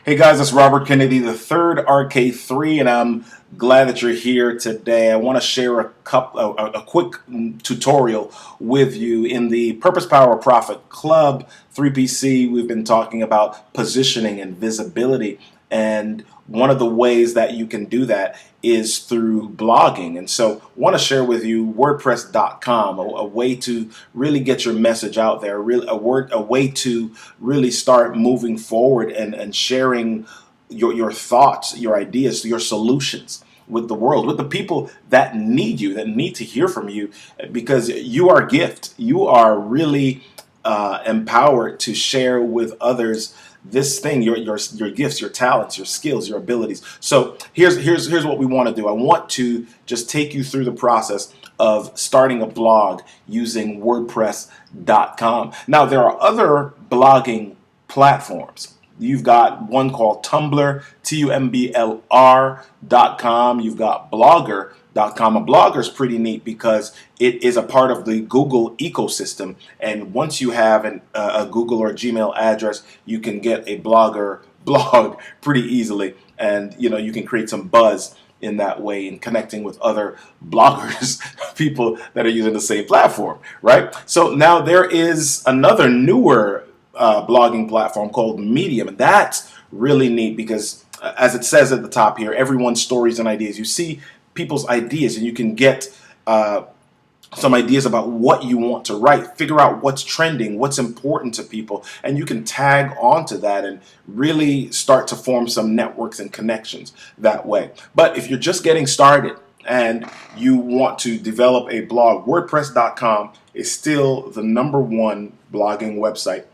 Hey guys, it's Robert Kennedy, the third RK3, and I'm glad that you're here today. I want to share a quick tutorial with you. In the Purpose Power Profit Club 3PC, we've been talking about positioning and visibility, and one of the ways that you can do that is through blogging. And so I want to share with you WordPress.com, a way to really get your message out there, a way to really start moving forward and sharing your thoughts, your ideas, your solutions with the world, with the people that need you, that need to hear from you, because you are a gift. You are really empowered to share with others this thing, your gifts, your talents, your skills, your abilities. So here's what we want to do. I want to just take you through the process of starting a blog using WordPress.com. Now, there are other blogging platforms. You've got one called Tumblr, TUMBLR.com. You've got Blogger.com. A Blogger is pretty neat because it is a part of the Google ecosystem. And once you have a Google or Gmail address, you can get a Blogger blog pretty easily. And you can create some buzz in that way in connecting with other bloggers, people that are using the same platform, right? So now there is another newer blogging platform called Medium, and that's really neat because as it says at the top here, everyone's stories and ideas. You see people's ideas and you can get some ideas about what you want to write, figure out what's trending, what's important to people, and you can tag onto that and really start to form some networks and connections that way. But if you're just getting started and you want to develop a blog, WordPress.com is still the #1 blogging website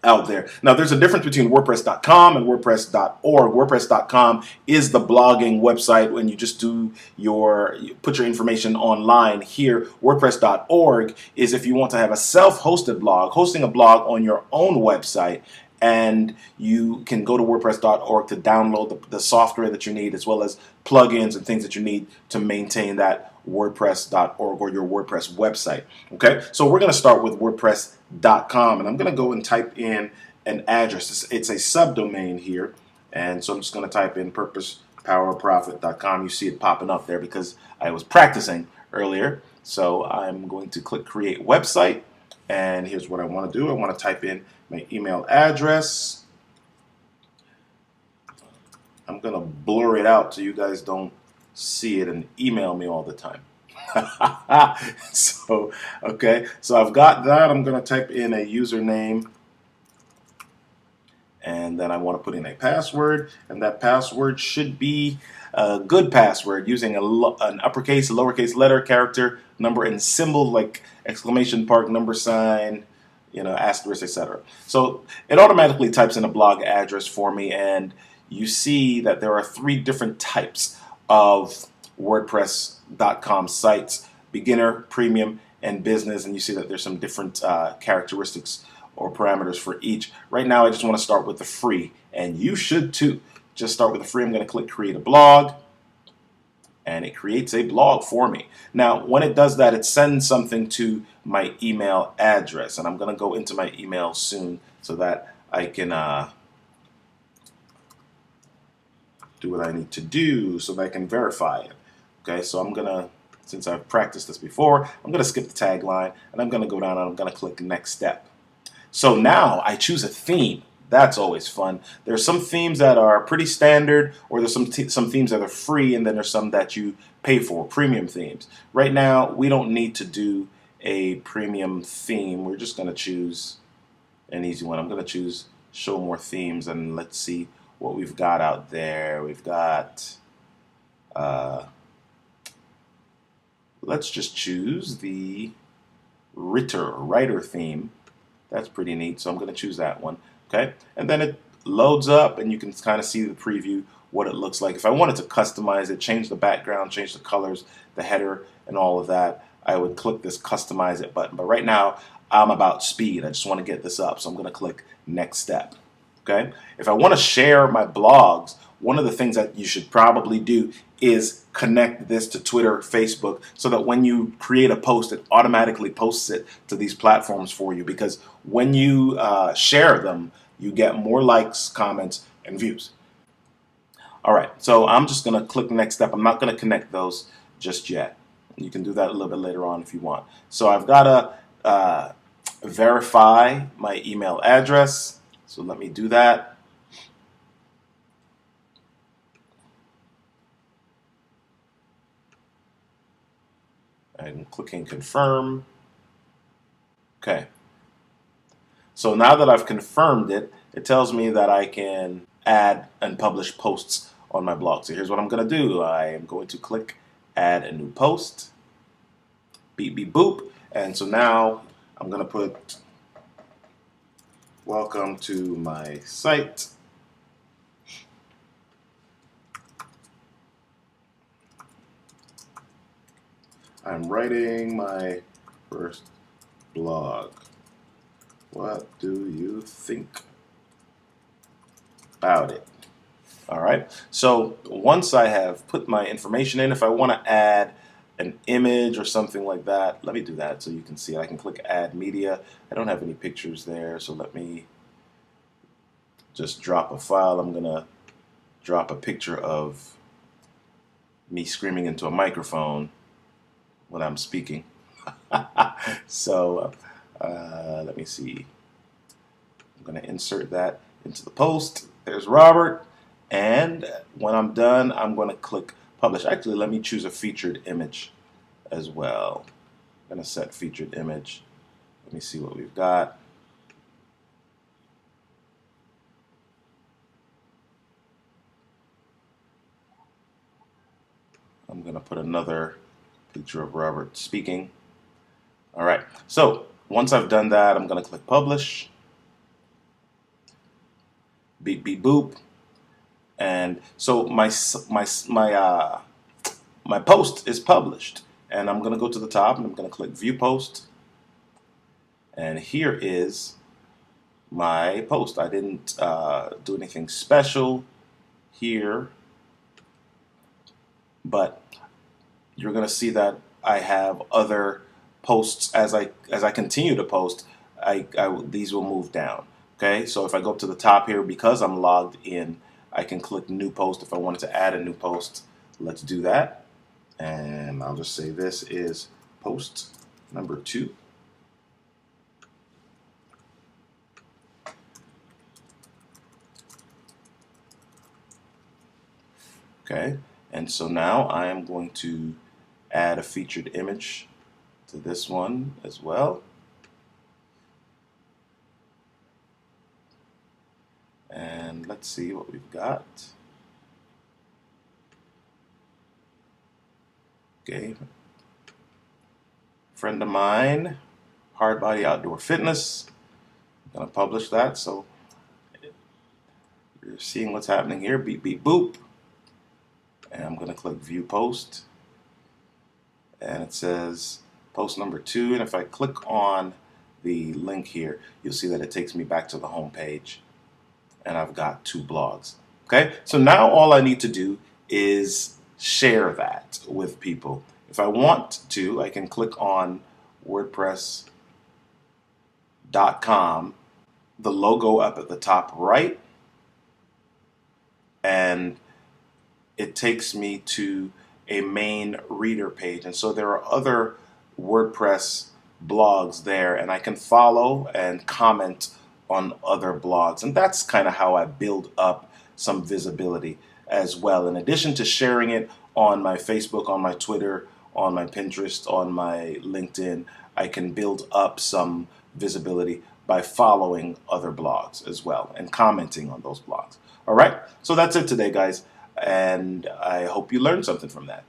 out there. Now, there's a difference between WordPress.com and WordPress.org. WordPress.com is the blogging website when you just you put your information online. Here, WordPress.org is if you want to have a self-hosted blog, hosting a blog on your own website, and you can go to WordPress.org to download the software that you need, as well as plugins and things that you need to maintain that WordPress.org or your WordPress website. Okay, so we're going to start with WordPress.com, and I'm going to go and type in an address. It's a subdomain here, and so I'm just going to type in purposepowerprofit.com. You see it popping up there because I was practicing earlier. So I'm going to click Create Website, and here's what I want to do. I want to type in my email address. I'm going to blur it out so you guys don't see it and email me all the time. So I've got that. I'm going to type in a username, and then I want to put in a password, and that password should be a good password using an uppercase, a lowercase letter, character, number, and symbol like exclamation mark, number sign, asterisk, etc. So it automatically types in a blog address for me, and you see that there are 3 different types of WordPress.com sites: beginner, premium, and business. And you see that there's some different characteristics or parameters for each. Right now I just want to start with the free, and you should too. Just start with the free. I'm going to click create a blog, and it creates a blog for me. Now when it does that, it sends something to my email address, and I'm going to go into my email soon so that I can do what I need to do so that I can verify it. Okay, so I'm gonna, since I've practiced this before, I'm gonna skip the tagline and I'm gonna go down and I'm gonna click next step. So now I choose a theme. That's always fun. There's some themes that are pretty standard, or there's some themes that are free, and then there's some that you pay for, premium themes. Right now we don't need to do a premium theme. We're just gonna choose an easy one. I'm gonna choose show more themes, and let's see what we've got out there. We've got let's just choose the writer theme. That's pretty neat, so I'm going to choose that one. Okay, and then it loads up, and you can kind of see the preview, what it looks like. If I wanted to customize it, change the background, change the colors, the header, and all of that, I would click this customize it button. But right now I'm about speed. I just want to get this up, so I'm going to click next step. Okay, if I want to share my blogs, one of the things that you should probably do is connect this to Twitter, Facebook, so that when you create a post, it automatically posts it to these platforms for you. Because when you share them, you get more likes, comments, and views. All right, so I'm just going to click next step. I'm not going to connect those just yet. You can do that a little bit later on if you want. So I've got to verify my email address. So let me do that. I'm clicking confirm. Okay. So now that I've confirmed it, it tells me that I can add and publish posts on my blog. So here's what I'm going to do. I am going to click add a new post. Beep, beep, boop. And so now I'm going to put welcome to my site. I'm writing my first blog. What do you think about it? All right. So once I have put my information in, if I want to add an image or something like that, let me do that so you can see. I can click add media. I don't have any pictures there, so let me just drop a file. I'm going to drop a picture of me screaming into a microphone when I'm speaking. So let me see. I'm going to insert that into the post. There's Robert. And when I'm done, I'm going to click publish. Actually, let me choose a featured image as well. I'm going to set featured image. Let me see what we've got. I'm going to put another picture of Robert speaking. All right. So once I've done that, I'm going to click publish. Beep, beep, boop. And so my post is published. And I'm going to go to the top and I'm going to click view post. And here is my post. I didn't do anything special here, but you're going to see that I have other posts as I continue to post. These will move down. Okay, so if I go up to the top here, because I'm logged in, I can click new post. If I wanted to add a new post, let's do that. And I'll just say this is post number 2. Okay, and so now I am going to add a featured image to this one as well. And let's see what we've got. Okay, friend of mine, Hard Body Outdoor Fitness. I'm going to publish that so you're seeing what's happening here. Beep, beep, boop. And I'm going to click view post. And it says post number 2. And if I click on the link here, you'll see that it takes me back to the home page. And I've got 2 blogs. Okay, so now all I need to do is share that with people. If I want to, I can click on WordPress.com, the logo up at the top right, and it takes me to a main reader page. And so there are other WordPress blogs there, and I can follow and comment on other blogs. And that's kind of how I build up some visibility as well. In addition to sharing it on my Facebook, on my Twitter, on my Pinterest, on my LinkedIn, I can build up some visibility by following other blogs as well and commenting on those blogs. All right, so that's it today, guys, and I hope you learned something from that.